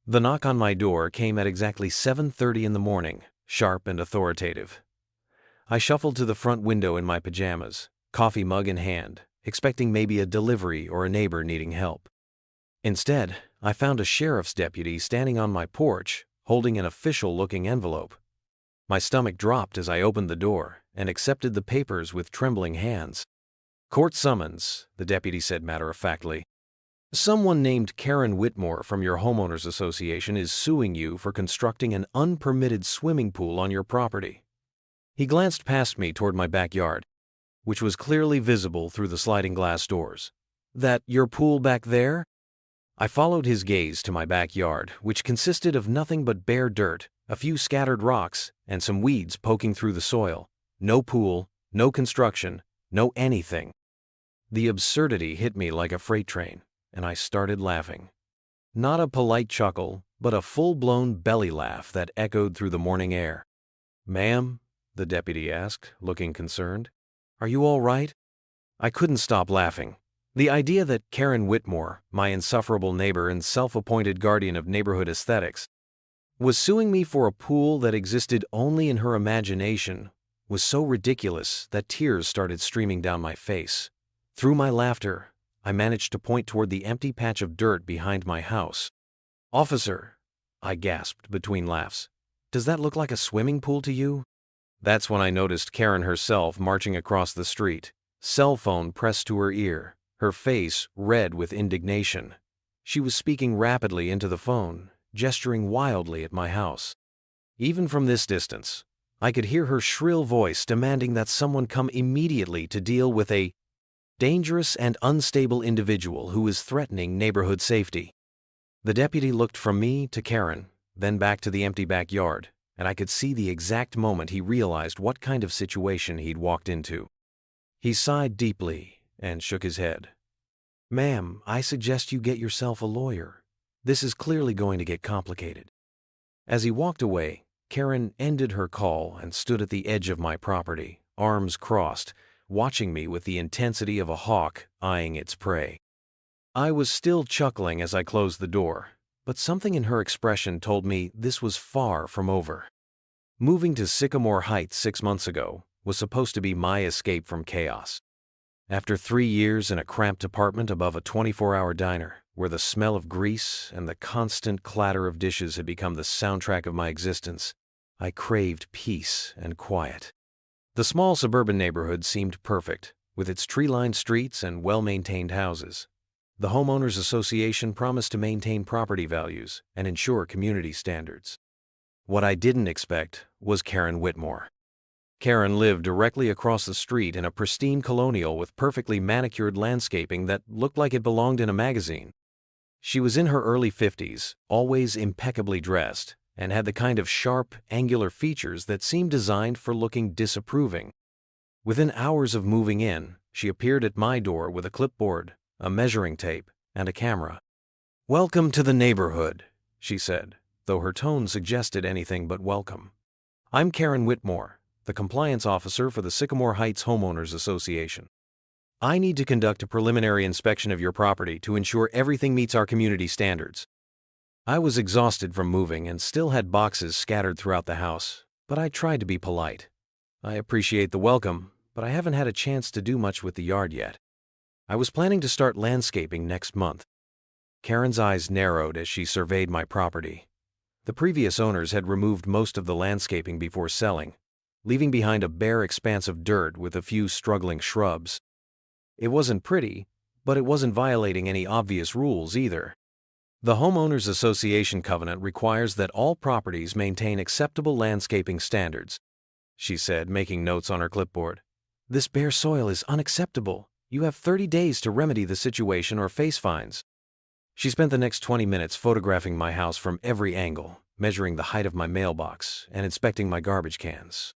The knock on my door came at exactly 7:30 in the morning, sharp and authoritative. I shuffled to the front window in my pajamas, coffee mug in hand, expecting maybe a delivery or a neighbor needing help. Instead, I found a sheriff's deputy standing on my porch, holding an official-looking envelope. My stomach dropped as I opened the door and accepted the papers with trembling hands. "Court summons," the deputy said matter-of-factly. "Someone named Karen Whitmore from your homeowners association is suing you for constructing an unpermitted swimming pool on your property." He glanced past me toward my backyard, which was clearly visible through the sliding glass doors. "That your pool back there?" I followed his gaze to my backyard, which consisted of nothing but bare dirt, a few scattered rocks, and some weeds poking through the soil. No pool, no construction, no anything. The absurdity hit me like a freight train, and I started laughing. Not a polite chuckle, but a full-blown belly laugh that echoed through the morning air. "Ma'am?" the deputy asked, looking concerned. "Are you all right?" I couldn't stop laughing. The idea that Karen Whitmore, my insufferable neighbor and self-appointed guardian of neighborhood aesthetics, was suing me for a pool that existed only in her imagination was so ridiculous that tears started streaming down my face. Through my laughter, I managed to point toward the empty patch of dirt behind my house. "Officer," I gasped between laughs, "does that look like a swimming pool to you?" That's when I noticed Karen herself marching across the street, cell phone pressed to her ear, her face red with indignation. She was speaking rapidly into the phone, gesturing wildly at my house. Even from this distance, I could hear her shrill voice demanding that someone come immediately to deal with a dangerous and unstable individual who is threatening neighborhood safety. The deputy looked from me to Karen, then back to the empty backyard, and I could see the exact moment he realized what kind of situation he'd walked into. He sighed deeply and shook his head. "Ma'am, I suggest you get yourself a lawyer. This is clearly going to get complicated." As he walked away, Karen ended her call and stood at the edge of my property, arms crossed, watching me with the intensity of a hawk eyeing its prey. I was still chuckling as I closed the door, but something in her expression told me this was far from over. Moving to Sycamore Heights 6 months ago was supposed to be my escape from chaos. After 3 years in a cramped apartment above a 24-hour diner, where the smell of grease and the constant clatter of dishes had become the soundtrack of my existence, I craved peace and quiet. The small suburban neighborhood seemed perfect, with its tree-lined streets and well-maintained houses. The Homeowners Association promised to maintain property values and ensure community standards. What I didn't expect was Karen Whitmore. Karen lived directly across the street in a pristine colonial with perfectly manicured landscaping that looked like it belonged in a magazine. She was in her early 50s, always impeccably dressed, and had the kind of sharp, angular features that seemed designed for looking disapproving. Within hours of moving in, she appeared at my door with a clipboard, a measuring tape, and a camera. "Welcome to the neighborhood," she said, though her tone suggested anything but welcome. "I'm Karen Whitmore, the compliance officer for the Sycamore Heights Homeowners Association. I need to conduct a preliminary inspection of your property to ensure everything meets our community standards." I was exhausted from moving and still had boxes scattered throughout the house, but I tried to be polite. "I appreciate the welcome, but I haven't had a chance to do much with the yard yet. I was planning to start landscaping next month." Karen's eyes narrowed as she surveyed my property. The previous owners had removed most of the landscaping before selling, leaving behind a bare expanse of dirt with a few struggling shrubs. It wasn't pretty, but it wasn't violating any obvious rules either. The Homeowners Association covenant requires that all properties maintain acceptable landscaping standards, she said, making notes on her clipboard. "This bare soil is unacceptable. You have 30 days to remedy the situation or face fines." She spent the next 20 minutes photographing my house from every angle, measuring the height of my mailbox, and inspecting my garbage cans.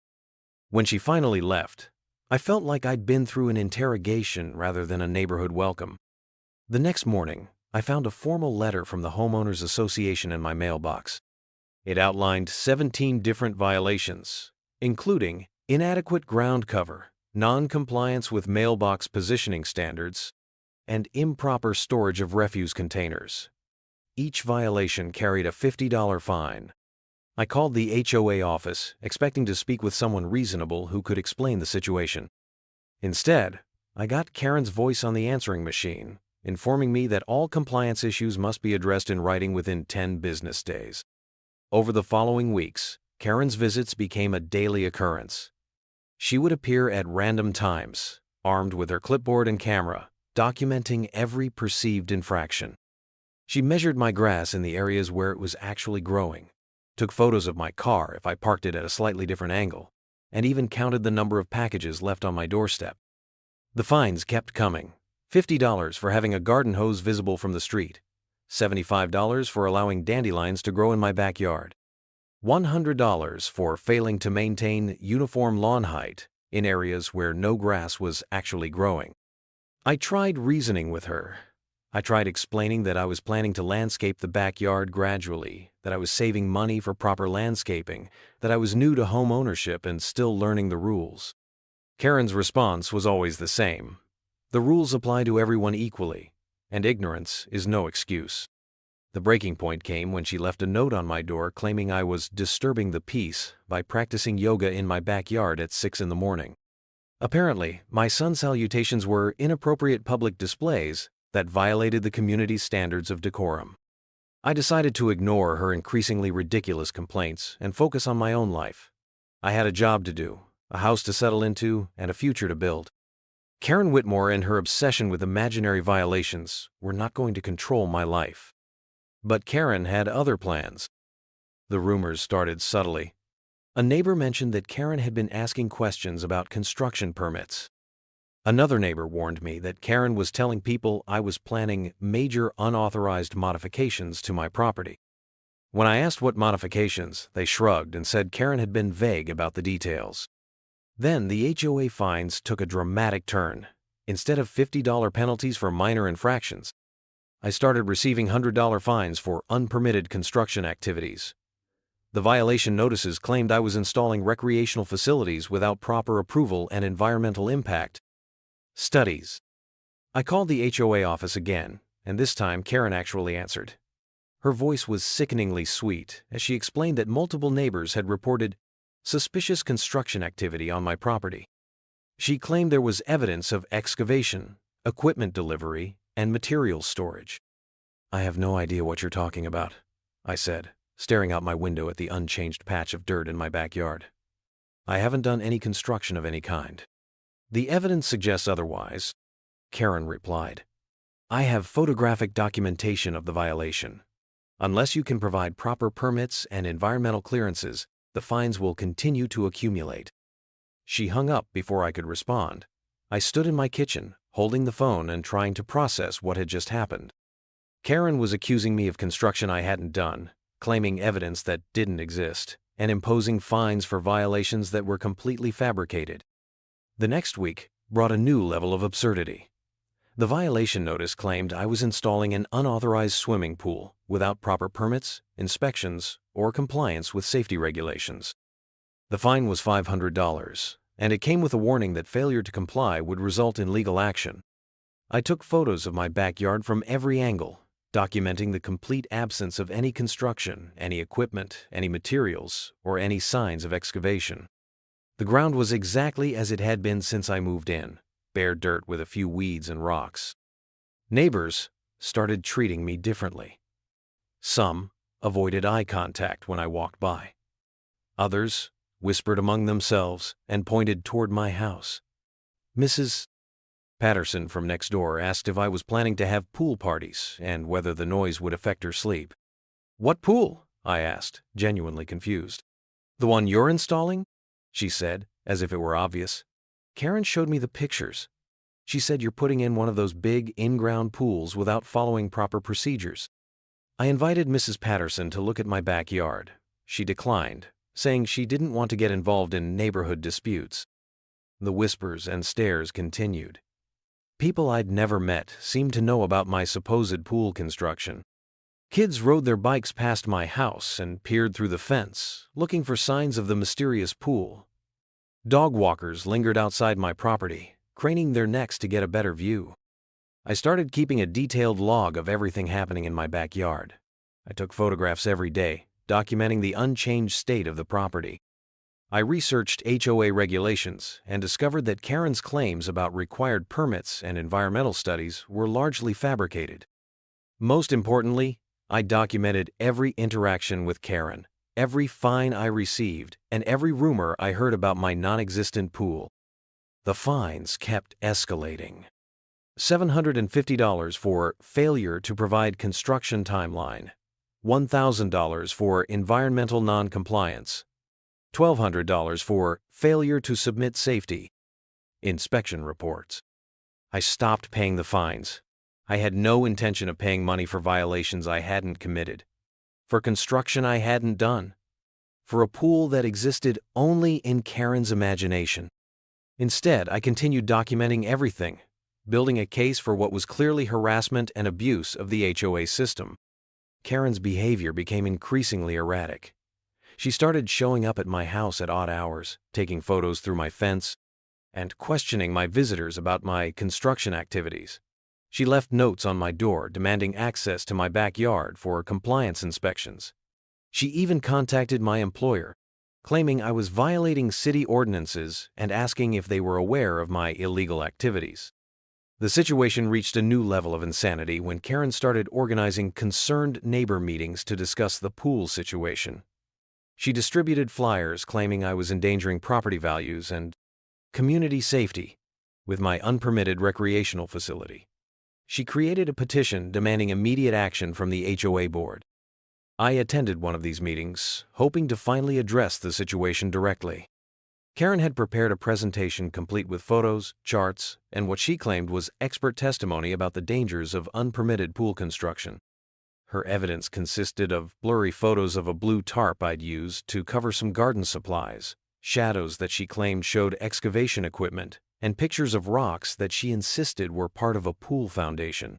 When she finally left, I felt like I'd been through an interrogation rather than a neighborhood welcome. The next morning, I found a formal letter from the Homeowners Association in my mailbox. It outlined 17 different violations, including inadequate ground cover, non-compliance with mailbox positioning standards, and improper storage of refuse containers. Each violation carried a $50 fine. I called the HOA office, expecting to speak with someone reasonable who could explain the situation. Instead, I got Karen's voice on the answering machine, informing me that all compliance issues must be addressed in writing within 10 business days. Over the following weeks, Karen's visits became a daily occurrence. She would appear at random times, armed with her clipboard and camera, documenting every perceived infraction. She measured my grass in the areas where it was actually growing, took photos of my car if I parked it at a slightly different angle, and even counted the number of packages left on my doorstep. The fines kept coming. $50 for having a garden hose visible from the street, $75 for allowing dandelions to grow in my backyard, $100 for failing to maintain uniform lawn height in areas where no grass was actually growing. I tried reasoning with her. I tried explaining that I was planning to landscape the backyard gradually, that I was saving money for proper landscaping, that I was new to home ownership and still learning the rules. Karen's response was always the same. The rules apply to everyone equally, and ignorance is no excuse. The breaking point came when she left a note on my door claiming I was disturbing the peace by practicing yoga in my backyard at 6 in the morning. Apparently, my son's salutations were inappropriate public displays that violated the community's standards of decorum. I decided to ignore her increasingly ridiculous complaints and focus on my own life. I had a job to do, a house to settle into, and a future to build. Karen Whitmore and her obsession with imaginary violations were not going to control my life. But Karen had other plans. The rumors started subtly. A neighbor mentioned that Karen had been asking questions about construction permits. Another neighbor warned me that Karen was telling people I was planning major unauthorized modifications to my property. When I asked what modifications, they shrugged and said Karen had been vague about the details. Then the HOA fines took a dramatic turn. Instead of $50 penalties for minor infractions, I started receiving $100 fines for unpermitted construction activities. The violation notices claimed I was installing recreational facilities without proper approval and environmental impact studies. I called the HOA office again, and this time Karen actually answered. Her voice was sickeningly sweet as she explained that multiple neighbors had reported suspicious construction activity on my property. She claimed there was evidence of excavation, equipment delivery, and material storage. I have no idea what you're talking about, I said, staring out my window at the unchanged patch of dirt in my backyard. I haven't done any construction of any kind. The evidence suggests otherwise, Karen replied. I have photographic documentation of the violation. Unless you can provide proper permits and environmental clearances, the fines will continue to accumulate. She hung up before I could respond. I stood in my kitchen, holding the phone and trying to process what had just happened. Karen was accusing me of construction I hadn't done, claiming evidence that didn't exist, and imposing fines for violations that were completely fabricated. The next week brought a new level of absurdity. The violation notice claimed I was installing an unauthorized swimming pool without proper permits, inspections, or compliance with safety regulations. The fine was $500, and it came with a warning that failure to comply would result in legal action. I took photos of my backyard from every angle, documenting the complete absence of any construction, any equipment, any materials, or any signs of excavation. The ground was exactly as it had been since I moved in, bare dirt with a few weeds and rocks. Neighbors started treating me differently. Some avoided eye contact when I walked by. Others whispered among themselves and pointed toward my house. Mrs. Patterson from next door asked if I was planning to have pool parties and whether the noise would affect her sleep. "What pool?" I asked, genuinely confused. "The one you're installing?" she said, as if it were obvious. Karen showed me the pictures. She said you're putting in one of those big in-ground pools without following proper procedures. I invited Mrs. Patterson to look at my backyard. She declined, saying she didn't want to get involved in neighborhood disputes. The whispers and stares continued. People I'd never met seemed to know about my supposed pool construction. Kids rode their bikes past my house and peered through the fence, looking for signs of the mysterious pool. Dog walkers lingered outside my property, craning their necks to get a better view. I started keeping a detailed log of everything happening in my backyard, I took photographs every day, documenting the unchanged state of the property. I researched HOA regulations and discovered that Karen's claims about required permits and environmental studies were largely fabricated. Most importantly, I documented every interaction with Karen, every fine I received, and every rumor I heard about my non-existent pool. The fines kept escalating. $750 for failure to provide construction timeline, $1,000 for environmental non-compliance, $1,200 for failure to submit safety inspection reports. I stopped paying the fines. I had no intention of paying money for violations I hadn't committed, for construction I hadn't done, for a pool that existed only in Karen's imagination. Instead, I continued documenting everything, building a case for what was clearly harassment and abuse of the HOA system. Karen's behavior became increasingly erratic. She started showing up at my house at odd hours, taking photos through my fence, and questioning my visitors about my construction activities. She left notes on my door demanding access to my backyard for compliance inspections. She even contacted my employer, claiming I was violating city ordinances and asking if they were aware of my illegal activities. The situation reached a new level of insanity when Karen started organizing concerned neighbor meetings to discuss the pool situation. She distributed flyers claiming I was endangering property values and community safety with my unpermitted recreational facility. She created a petition demanding immediate action from the HOA board. I attended one of these meetings, hoping to finally address the situation directly. Karen had prepared a presentation complete with photos, charts, and what she claimed was expert testimony about the dangers of unpermitted pool construction. Her evidence consisted of blurry photos of a blue tarp I'd used to cover some garden supplies, shadows that she claimed showed excavation equipment, and pictures of rocks that she insisted were part of a pool foundation.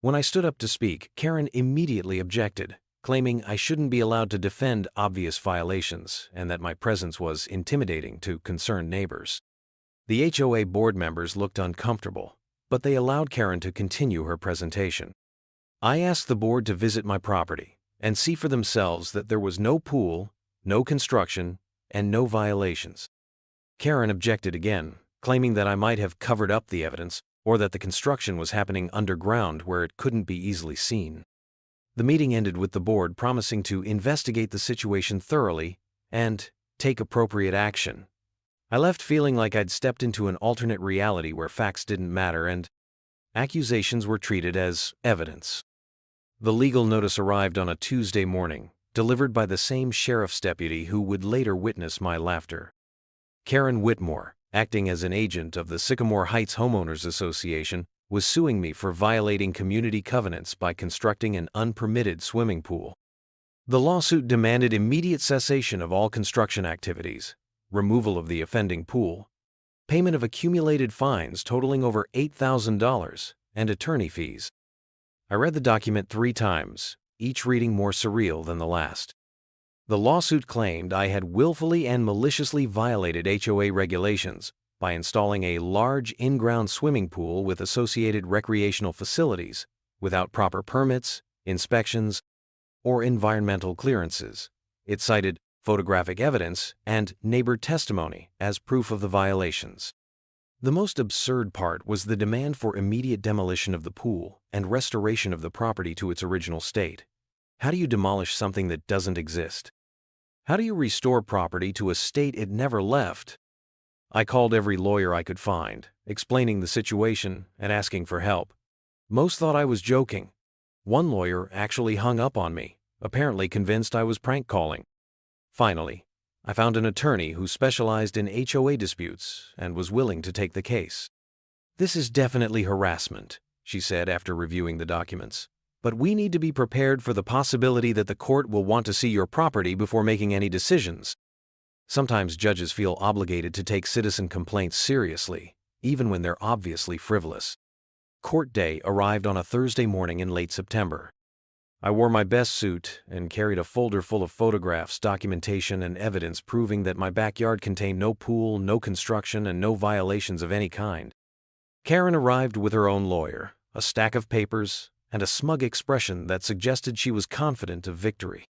When I stood up to speak, Karen immediately objected, claiming I shouldn't be allowed to defend obvious violations and that my presence was intimidating to concerned neighbors. The HOA board members looked uncomfortable, but they allowed Karen to continue her presentation. I asked the board to visit my property and see for themselves that there was no pool, no construction, and no violations. Karen objected again, claiming that I might have covered up the evidence or that the construction was happening underground where it couldn't be easily seen. The meeting ended with the board promising to investigate the situation thoroughly and take appropriate action. I left feeling like I'd stepped into an alternate reality where facts didn't matter and accusations were treated as evidence. The legal notice arrived on a Tuesday morning, delivered by the same sheriff's deputy who would later witness my laughter. Karen Whitmore, acting as an agent of the Sycamore Heights Homeowners Association, was suing me for violating community covenants by constructing an unpermitted swimming pool. The lawsuit demanded immediate cessation of all construction activities, removal of the offending pool, payment of accumulated fines totaling over $8,000, and attorney fees. I read the document 3 times, each reading more surreal than the last. The lawsuit claimed I had willfully and maliciously violated HOA regulations by installing a large in-ground swimming pool with associated recreational facilities without proper permits, inspections, or environmental clearances. It cited photographic evidence and neighbor testimony as proof of the violations. The most absurd part was the demand for immediate demolition of the pool and restoration of the property to its original state. How do you demolish something that doesn't exist? How do you restore property to a state it never left? I called every lawyer I could find, explaining the situation and asking for help. Most thought I was joking. One lawyer actually hung up on me, apparently convinced I was prank calling. Finally, I found an attorney who specialized in HOA disputes and was willing to take the case. "This is definitely harassment," she said after reviewing the documents. "But we need to be prepared for the possibility that the court will want to see your property before making any decisions." Sometimes judges feel obligated to take citizen complaints seriously, even when they're obviously frivolous. Court day arrived on a Thursday morning in late September. I wore my best suit and carried a folder full of photographs, documentation, and evidence proving that my backyard contained no pool, no construction, and no violations of any kind. Karen arrived with her own lawyer, a stack of papers, and a smug expression that suggested she was confident of victory.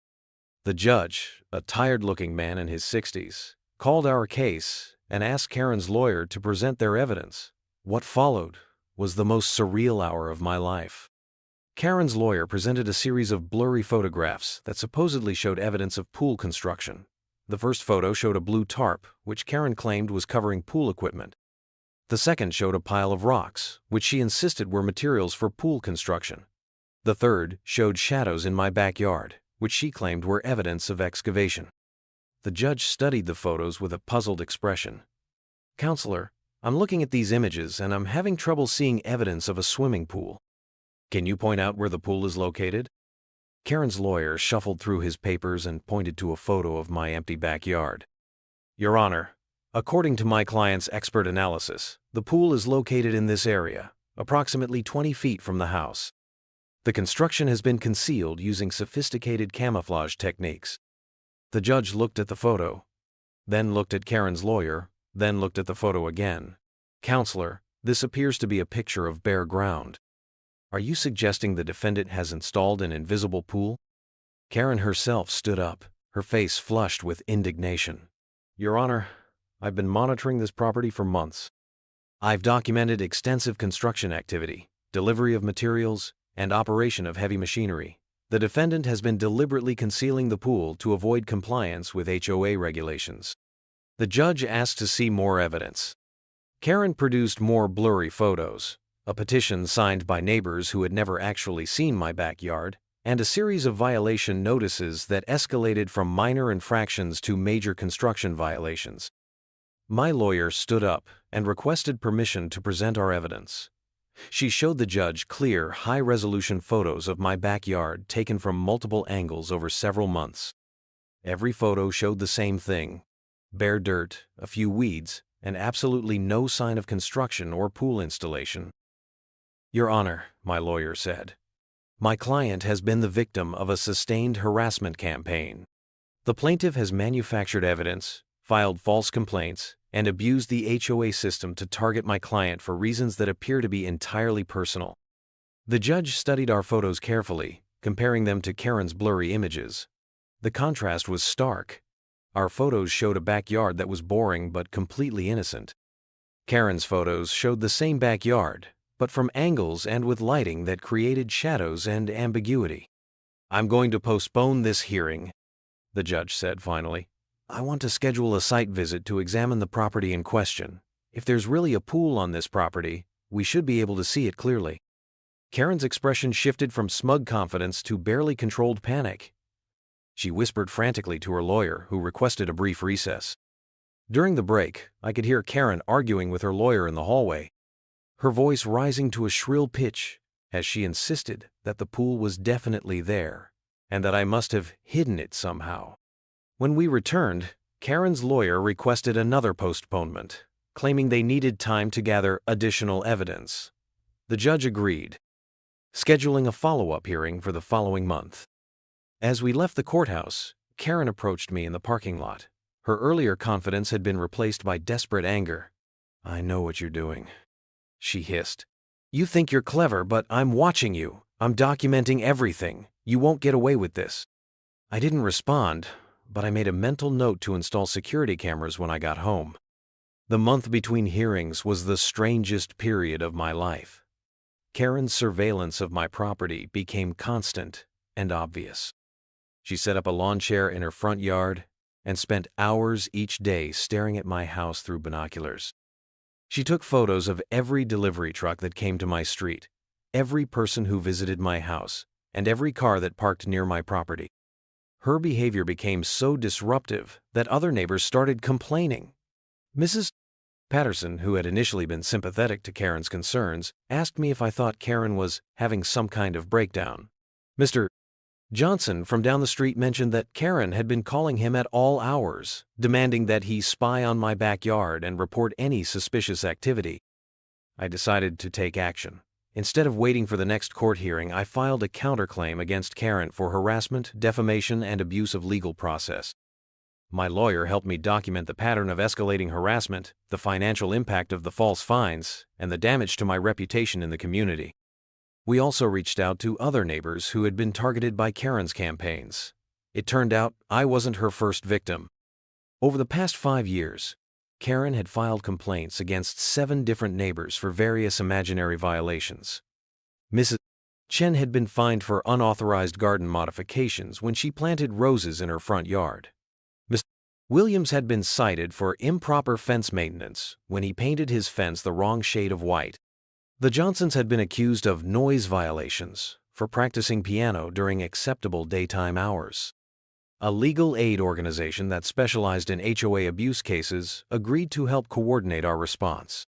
The judge, a tired-looking man in his 60s, called our case and asked Karen's lawyer to present their evidence. What followed was the most surreal hour of my life. Karen's lawyer presented a series of blurry photographs that supposedly showed evidence of pool construction. The first photo showed a blue tarp, which Karen claimed was covering pool equipment. The second showed a pile of rocks, which she insisted were materials for pool construction. The third showed shadows in my backyard, which she claimed were evidence of excavation. The judge studied the photos with a puzzled expression. "Counselor, I'm looking at these images and I'm having trouble seeing evidence of a swimming pool. Can you point out where the pool is located?" Karen's lawyer shuffled through his papers and pointed to a photo of my empty backyard. "Your Honor, according to my client's expert analysis, the pool is located in this area, approximately 20 feet from the house. The construction has been concealed using sophisticated camouflage techniques." The judge looked at the photo, then looked at Karen's lawyer, then looked at the photo again. "Counselor, this appears to be a picture of bare ground. Are you suggesting the defendant has installed an invisible pool?" Karen herself stood up, her face flushed with indignation. "Your Honor, I've been monitoring this property for months. I've documented extensive construction activity, delivery of materials, and operation of heavy machinery. The defendant has been deliberately concealing the pool to avoid compliance with HOA regulations." The judge asked to see more evidence. Karen produced more blurry photos, a petition signed by neighbors who had never actually seen my backyard, and a series of violation notices that escalated from minor infractions to major construction violations. My lawyer stood up and requested permission to present our evidence. She showed the judge clear, high-resolution photos of my backyard taken from multiple angles over several months. Every photo showed the same thing: bare dirt, a few weeds, and absolutely no sign of construction or pool installation. "Your Honor," my lawyer said, "my client has been the victim of a sustained harassment campaign. The plaintiff has manufactured evidence, filed false complaints, and abused the HOA system to target my client for reasons that appear to be entirely personal." The judge studied our photos carefully, comparing them to Karen's blurry images. The contrast was stark. Our photos showed a backyard that was boring but completely innocent. Karen's photos showed the same backyard, but from angles and with lighting that created shadows and ambiguity. "I'm going to postpone this hearing," the judge said finally. "I want to schedule a site visit to examine the property in question. If there's really a pool on this property, we should be able to see it clearly." Karen's expression shifted from smug confidence to barely controlled panic. She whispered frantically to her lawyer, who requested a brief recess. During the break, I could hear Karen arguing with her lawyer in the hallway, her voice rising to a shrill pitch as she insisted that the pool was definitely there and that I must have hidden it somehow. When we returned, Karen's lawyer requested another postponement, claiming they needed time to gather additional evidence. The judge agreed, scheduling a follow-up hearing for the following month. As we left the courthouse, Karen approached me in the parking lot. Her earlier confidence had been replaced by desperate anger. "I know what you're doing," she hissed. "You think you're clever, but I'm watching you. I'm documenting everything. You won't get away with this." I didn't respond, but I made a mental note to install security cameras when I got home. The month between hearings was the strangest period of my life. Karen's surveillance of my property became constant and obvious. She set up a lawn chair in her front yard and spent hours each day staring at my house through binoculars. She took photos of every delivery truck that came to my street, every person who visited my house, and every car that parked near my property. Her behavior became so disruptive that other neighbors started complaining. Mrs. Patterson, who had initially been sympathetic to Karen's concerns, asked me if I thought Karen was having some kind of breakdown. Mr. Johnson from down the street mentioned that Karen had been calling him at all hours, demanding that he spy on my backyard and report any suspicious activity. I decided to take action. Instead of waiting for the next court hearing, I filed a counterclaim against Karen for harassment, defamation, and abuse of legal process. My lawyer helped me document the pattern of escalating harassment, the financial impact of the false fines, and the damage to my reputation in the community. We also reached out to other neighbors who had been targeted by Karen's campaigns. It turned out I wasn't her first victim. Over the past 5 years, Karen had filed complaints against 7 different neighbors for various imaginary violations. Mrs. Chen had been fined for unauthorized garden modifications when she planted roses in her front yard. Mr. Williams had been cited for improper fence maintenance when he painted his fence the wrong shade of white. The Johnsons had been accused of noise violations for practicing piano during acceptable daytime hours. A legal aid organization that specialized in HOA abuse cases agreed to help coordinate our response.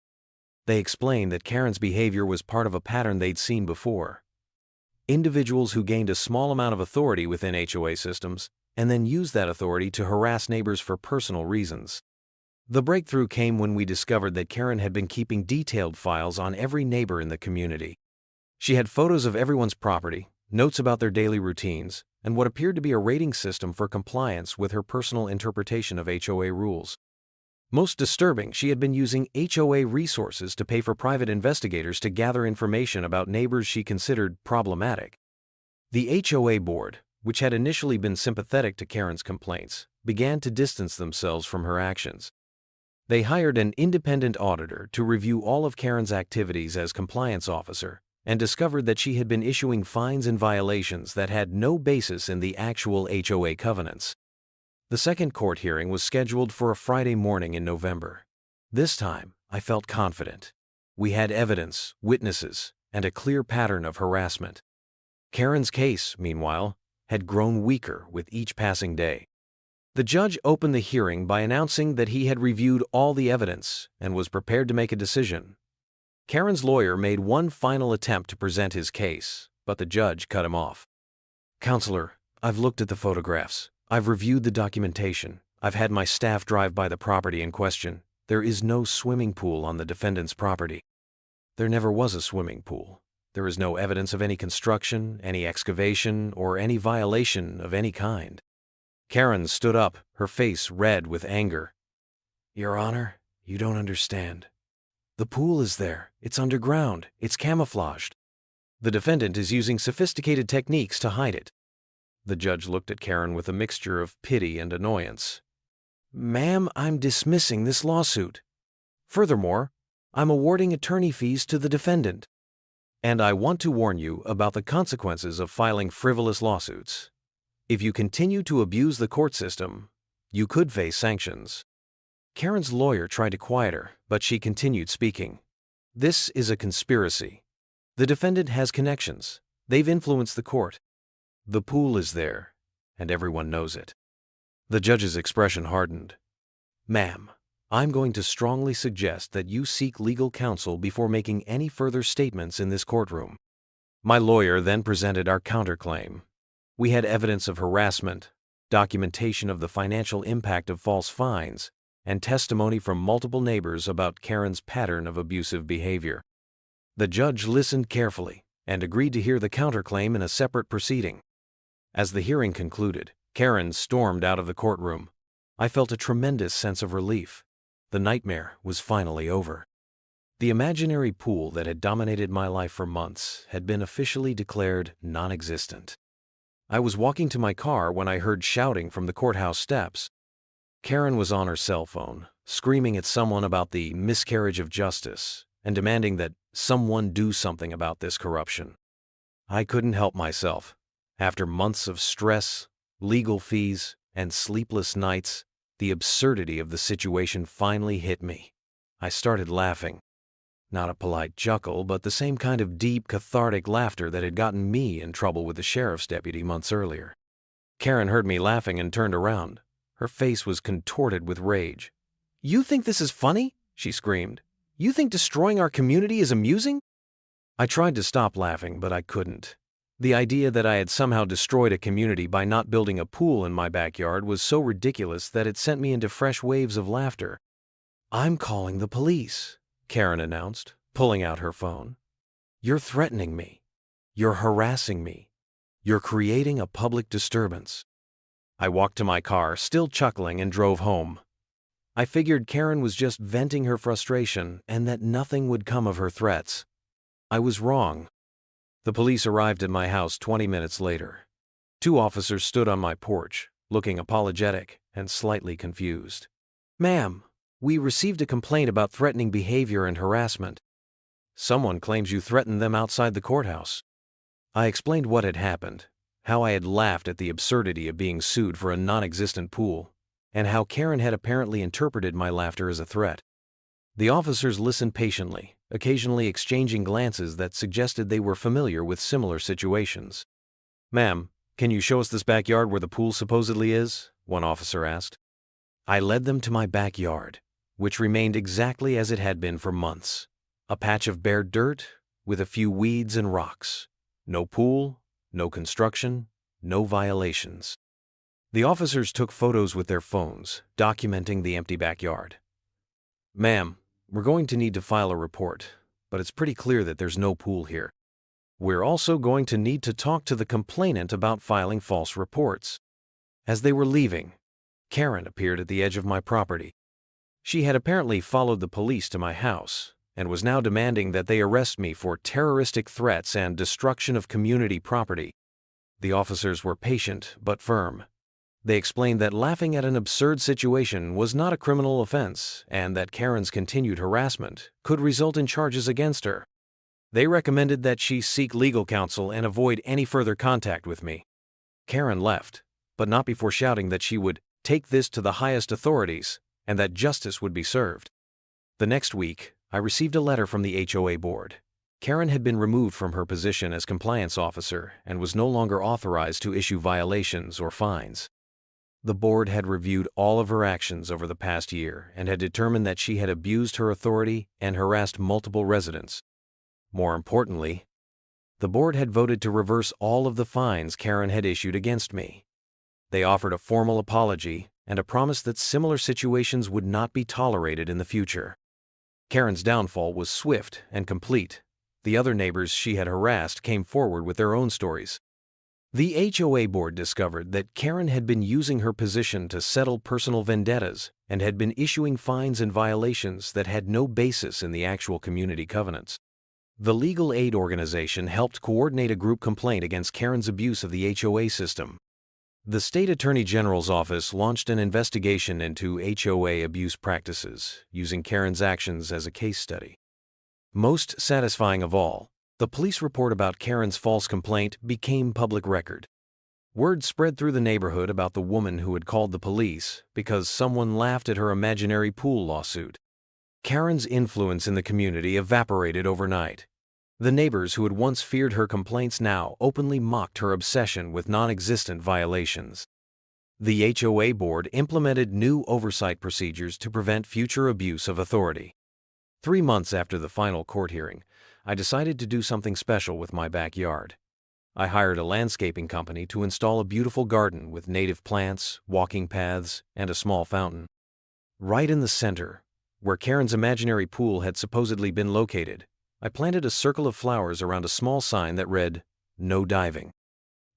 They explained that Karen's behavior was part of a pattern they'd seen before. Individuals who gained a small amount of authority within HOA systems and then used that authority to harass neighbors for personal reasons. The breakthrough came when we discovered that Karen had been keeping detailed files on every neighbor in the community. She had photos of everyone's property, notes about their daily routines, and what appeared to be a rating system for compliance with her personal interpretation of HOA rules. Most disturbing, she had been using HOA resources to pay for private investigators to gather information about neighbors she considered problematic. The HOA board, which had initially been sympathetic to Karen's complaints, began to distance themselves from her actions. They hired an independent auditor to review all of Karen's activities as compliance officer and discovered that she had been issuing fines and violations that had no basis in the actual HOA covenants. The second court hearing was scheduled for a Friday morning in November. This time, I felt confident. We had evidence, witnesses, and a clear pattern of harassment. Karen's case, meanwhile, had grown weaker with each passing day. The judge opened the hearing by announcing that he had reviewed all the evidence and was prepared to make a decision. Karen's lawyer made one final attempt to present his case, but the judge cut him off. "Counselor, I've looked at the photographs. I've reviewed the documentation. I've had my staff drive by the property in question. There is no swimming pool on the defendant's property. There never was a swimming pool. There is no evidence of any construction, any excavation, or any violation of any kind." Karen stood up, her face red with anger. "Your Honor, you don't understand. The pool is there. It's underground. It's camouflaged. The defendant is using sophisticated techniques to hide it." The judge looked at Karen with a mixture of pity and annoyance. "Ma'am, I'm dismissing this lawsuit. Furthermore, I'm awarding attorney fees to the defendant. And I want to warn you about the consequences of filing frivolous lawsuits. If you continue to abuse the court system, you could face sanctions." Karen's lawyer tried to quiet her, but she continued speaking. "This is a conspiracy. The defendant has connections. They've influenced the court. The pool is there, and everyone knows it." The judge's expression hardened. "Ma'am, I'm going to strongly suggest that you seek legal counsel before making any further statements in this courtroom." My lawyer then presented our counterclaim. We had evidence of harassment, documentation of the financial impact of false fines, and testimony from multiple neighbors about Karen's pattern of abusive behavior. The judge listened carefully and agreed to hear the counterclaim in a separate proceeding. As the hearing concluded, Karen stormed out of the courtroom. I felt a tremendous sense of relief. The nightmare was finally over. The imaginary pool that had dominated my life for months had been officially declared non-existent. I was walking to my car when I heard shouting from the courthouse steps. Karen was on her cell phone, screaming at someone about the miscarriage of justice and demanding that someone do something about this corruption. I couldn't help myself. After months of stress, legal fees, and sleepless nights, the absurdity of the situation finally hit me. I started laughing. Not a polite chuckle, but the same kind of deep, cathartic laughter that had gotten me in trouble with the sheriff's deputy months earlier. Karen heard me laughing and turned around. Her face was contorted with rage. "You think this is funny?" she screamed. "You think destroying our community is amusing?" I tried to stop laughing, but I couldn't. The idea that I had somehow destroyed a community by not building a pool in my backyard was so ridiculous that it sent me into fresh waves of laughter. "I'm calling the police," Karen announced, pulling out her phone. "You're threatening me. You're harassing me. You're creating a public disturbance." I walked to my car, still chuckling, and drove home. I figured Karen was just venting her frustration and that nothing would come of her threats. I was wrong. The police arrived at my house 20 minutes later. Two officers stood on my porch, looking apologetic and slightly confused. "Ma'am, we received a complaint about threatening behavior and harassment. Someone claims you threatened them outside the courthouse." I explained what had happened, how I had laughed at the absurdity of being sued for a non-existent pool, and how Karen had apparently interpreted my laughter as a threat. The officers listened patiently, occasionally exchanging glances that suggested they were familiar with similar situations. "Ma'am, can you show us this backyard where the pool supposedly is?" one officer asked. I led them to my backyard, which remained exactly as it had been for months. A patch of bare dirt with a few weeds and rocks. No pool, no construction, no violations. The officers took photos with their phones, documenting the empty backyard. "Ma'am, we're going to need to file a report, but it's pretty clear that there's no pool here. We're also going to need to talk to the complainant about filing false reports." As they were leaving, Karen appeared at the edge of my property. She had apparently followed the police to my house and was now demanding that they arrest me for terroristic threats and destruction of community property. The officers were patient but firm. They explained that laughing at an absurd situation was not a criminal offense and that Karen's continued harassment could result in charges against her. They recommended that she seek legal counsel and avoid any further contact with me. Karen left, but not before shouting that she would take this to the highest authorities and that justice would be served. The next week, I received a letter from the HOA board. Karen had been removed from her position as compliance officer and was no longer authorized to issue violations or fines. The board had reviewed all of her actions over the past year and had determined that she had abused her authority and harassed multiple residents. More importantly, the board had voted to reverse all of the fines Karen had issued against me. They offered a formal apology and a promise that similar situations would not be tolerated in the future. Karen's downfall was swift and complete. The other neighbors she had harassed came forward with their own stories. The HOA board discovered that Karen had been using her position to settle personal vendettas and had been issuing fines and violations that had no basis in the actual community covenants. The legal aid organization helped coordinate a group complaint against Karen's abuse of the HOA system. The State Attorney General's office launched an investigation into HOA abuse practices, using Karen's actions as a case study. Most satisfying of all, the police report about Karen's false complaint became public record. Word spread through the neighborhood about the woman who had called the police because someone laughed at her imaginary pool lawsuit. Karen's influence in the community evaporated overnight. The neighbors who had once feared her complaints now openly mocked her obsession with non-existent violations. The HOA board implemented new oversight procedures to prevent future abuse of authority. 3 months after the final court hearing, I decided to do something special with my backyard. I hired a landscaping company to install a beautiful garden with native plants, walking paths, and a small fountain. Right in the center, where Karen's imaginary pool had supposedly been located, I planted a circle of flowers around a small sign that read, "No diving."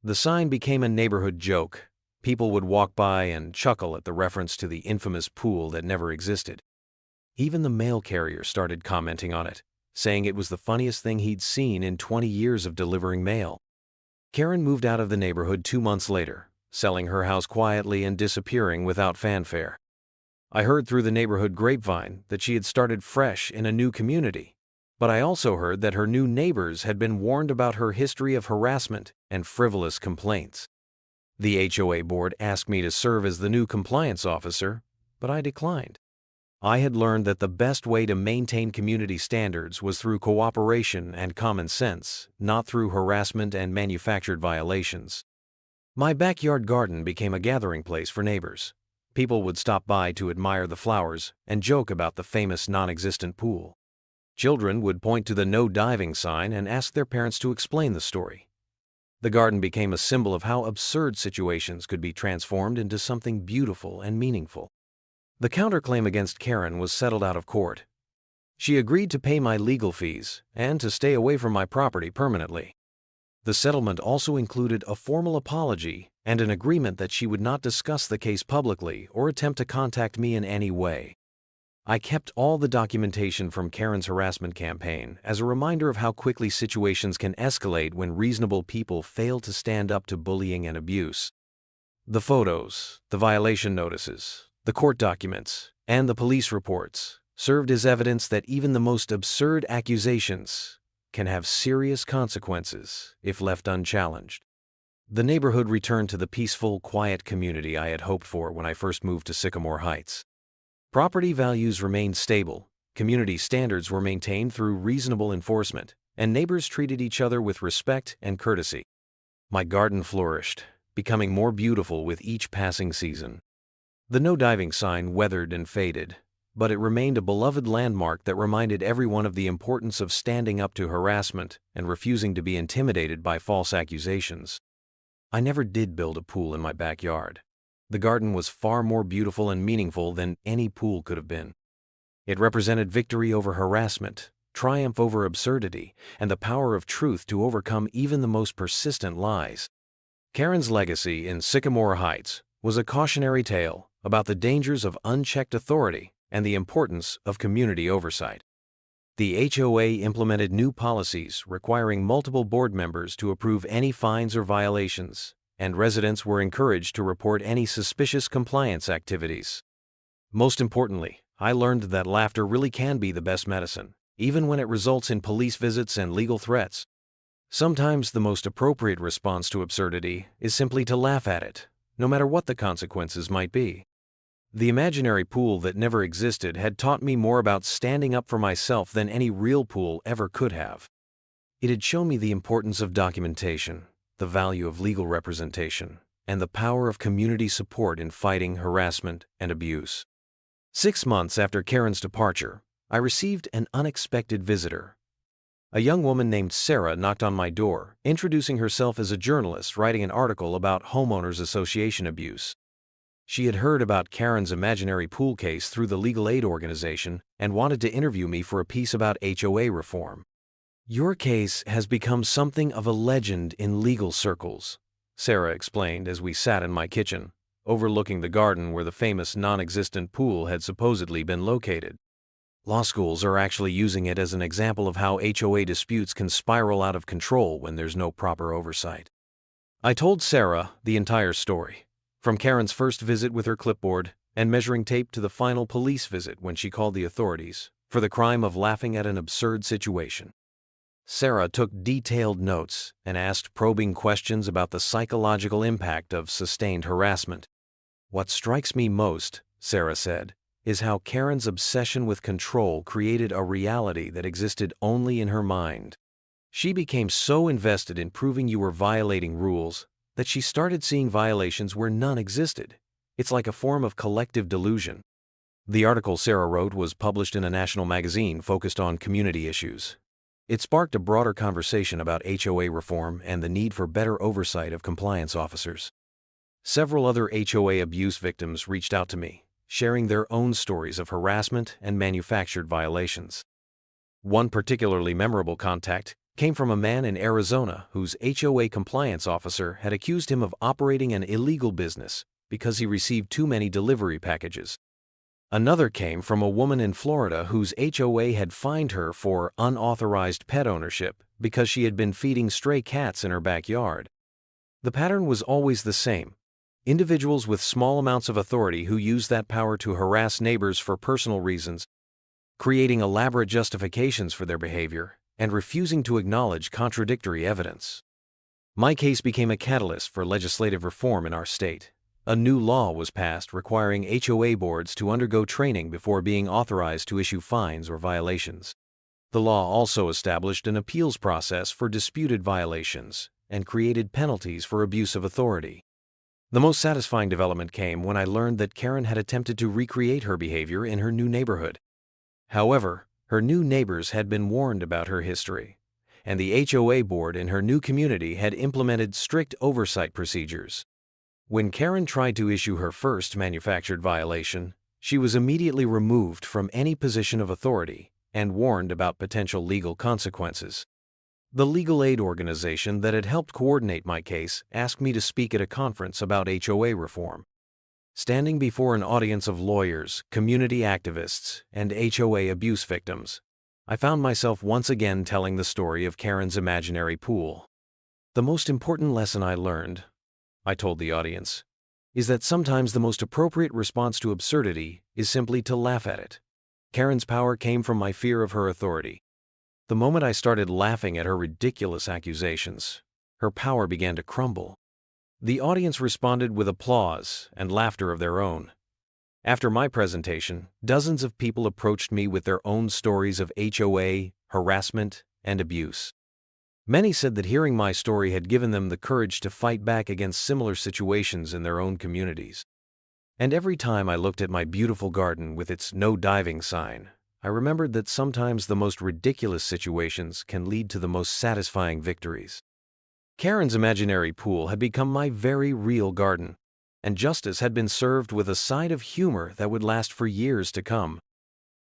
The sign became a neighborhood joke. People would walk by and chuckle at the reference to the infamous pool that never existed. Even the mail carrier started commenting on it, saying it was the funniest thing he'd seen in 20 years of delivering mail. Karen moved out of the neighborhood 2 months later, selling her house quietly and disappearing without fanfare. I heard through the neighborhood grapevine that she had started fresh in a new community. But I also heard that her new neighbors had been warned about her history of harassment and frivolous complaints. The HOA board asked me to serve as the new compliance officer, but I declined. I had learned that the best way to maintain community standards was through cooperation and common sense, not through harassment and manufactured violations. My backyard garden became a gathering place for neighbors. People would stop by to admire the flowers and joke about the famous non-existent pool. Children would point to the no diving sign and ask their parents to explain the story. The garden became a symbol of how absurd situations could be transformed into something beautiful and meaningful. The counterclaim against Karen was settled out of court. She agreed to pay my legal fees and to stay away from my property permanently. The settlement also included a formal apology and an agreement that she would not discuss the case publicly or attempt to contact me in any way. I kept all the documentation from Karen's harassment campaign as a reminder of how quickly situations can escalate when reasonable people fail to stand up to bullying and abuse. The photos, the violation notices, the court documents, and the police reports served as evidence that even the most absurd accusations can have serious consequences if left unchallenged. The neighborhood returned to the peaceful, quiet community I had hoped for when I first moved to Sycamore Heights. Property values remained stable, community standards were maintained through reasonable enforcement, and neighbors treated each other with respect and courtesy. My garden flourished, becoming more beautiful with each passing season. The no diving sign weathered and faded, but it remained a beloved landmark that reminded everyone of the importance of standing up to harassment and refusing to be intimidated by false accusations. I never did build a pool in my backyard. The garden was far more beautiful and meaningful than any pool could have been. It represented victory over harassment, triumph over absurdity, and the power of truth to overcome even the most persistent lies. Karen's legacy in Sycamore Heights was a cautionary tale about the dangers of unchecked authority and the importance of community oversight. The HOA implemented new policies requiring multiple board members to approve any fines or violations, and residents were encouraged to report any suspicious compliance activities. Most importantly, I learned that laughter really can be the best medicine, even when it results in police visits and legal threats. Sometimes the most appropriate response to absurdity is simply to laugh at it, no matter what the consequences might be. The imaginary pool that never existed had taught me more about standing up for myself than any real pool ever could have. It had shown me the importance of documentation, the value of legal representation, and the power of community support in fighting harassment and abuse. 6 months after Karen's departure, I received an unexpected visitor. A young woman named Sarah knocked on my door, introducing herself as a journalist writing an article about homeowners association abuse. She had heard about Karen's imaginary pool case through the legal aid organization and wanted to interview me for a piece about HOA reform. "Your case has become something of a legend in legal circles," Sarah explained as we sat in my kitchen, overlooking the garden where the famous non-existent pool had supposedly been located. Law schools are actually using it as an example of how HOA disputes can spiral out of control when there's no proper oversight. I told Sarah the entire story, from Karen's first visit with her clipboard and measuring tape to the final police visit when she called the authorities for the crime of laughing at an absurd situation. Sarah took detailed notes and asked probing questions about the psychological impact of sustained harassment. "What strikes me most," Sarah said, "is how Karen's obsession with control created a reality that existed only in her mind. She became so invested in proving you were violating rules that she started seeing violations where none existed. It's like a form of collective delusion." The article Sarah wrote was published in a national magazine focused on community issues. It sparked a broader conversation about HOA reform and the need for better oversight of compliance officers. Several other HOA abuse victims reached out to me, sharing their own stories of harassment and manufactured violations. One particularly memorable contact came from a man in Arizona whose HOA compliance officer had accused him of operating an illegal business because he received too many delivery packages. Another came from a woman in Florida whose HOA had fined her for unauthorized pet ownership because she had been feeding stray cats in her backyard. The pattern was always the same: individuals with small amounts of authority who used that power to harass neighbors for personal reasons, creating elaborate justifications for their behavior and refusing to acknowledge contradictory evidence. My case became a catalyst for legislative reform in our state. A new law was passed requiring HOA boards to undergo training before being authorized to issue fines or violations. The law also established an appeals process for disputed violations and created penalties for abuse of authority. The most satisfying development came when I learned that Karen had attempted to recreate her behavior in her new neighborhood. However, her new neighbors had been warned about her history, and the HOA board in her new community had implemented strict oversight procedures. When Karen tried to issue her first manufactured violation, she was immediately removed from any position of authority and warned about potential legal consequences. The legal aid organization that had helped coordinate my case asked me to speak at a conference about HOA reform. Standing before an audience of lawyers, community activists, and HOA abuse victims, I found myself once again telling the story of Karen's imaginary pool. The most important lesson I learned, I told the audience, is that sometimes the most appropriate response to absurdity is simply to laugh at it. Karen's power came from my fear of her authority. The moment I started laughing at her ridiculous accusations, her power began to crumble. The audience responded with applause and laughter of their own. After my presentation, dozens of people approached me with their own stories of HOA, harassment, and abuse. Many said that hearing my story had given them the courage to fight back against similar situations in their own communities. And every time I looked at my beautiful garden with its no diving sign, I remembered that sometimes the most ridiculous situations can lead to the most satisfying victories. Karen's imaginary pool had become my very real garden, and justice had been served with a side of humor that would last for years to come.